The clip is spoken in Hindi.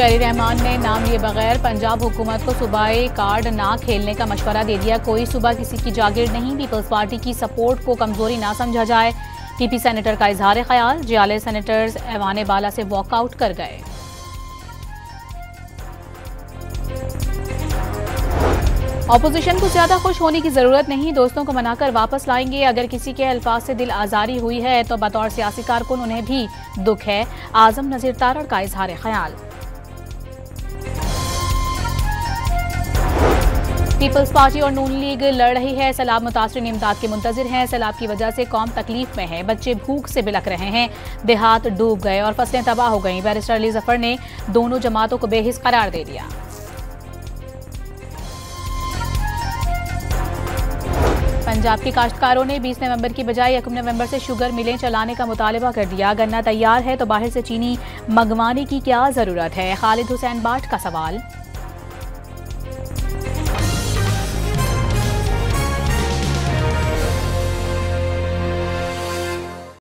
अली रहमान ने नाम लिए बगैर पंजाब हुकूमत को सूबाई कार्ड ना खेलने का मशवरा दे दिया। कोई सूबा किसी की जागीर नहीं, पीपल्स पार्टी की सपोर्ट को कमजोरी ना समझा जाए। पीपी सेनेटर का इजहार ख्याल, जियाले सेनेटर्स ऐवान बाला से वॉकआउट कर गए। ऑपोजिशन को ज्यादा खुश होने की जरूरत नहीं, दोस्तों को मनाकर वापस लाएंगे। अगर किसी के अल्फाज से दिल आजारी हुई है तो बतौर सियासी कारकुन उन्हें भी दुख है। आजम नजीर तारड़ का इजहार ख्याल। पीपल्स पार्टी और नून लीग लड़ रही है। सैलाब मुतासरीन इमदाद के मुंतजिर हैं। सैलाब की वजह से कौम तकलीफ में है, बच्चे भूख से बिलख रहे हैं, देहात डूब गए और फसलें तबाह हो गईं। बैरिस्टर अली जफर ने दोनों जमातों को बेहिस करार दे दिया। पंजाब के काश्तकारों ने 20 नवंबर की बजाय 1 नवंबर से शुगर मिलें चलाने का मुतालबा कर दिया। गन्ना तैयार है तो बाहर से चीनी मंगवाने की क्या जरूरत है? खालिद हुसैन बाट का सवाल।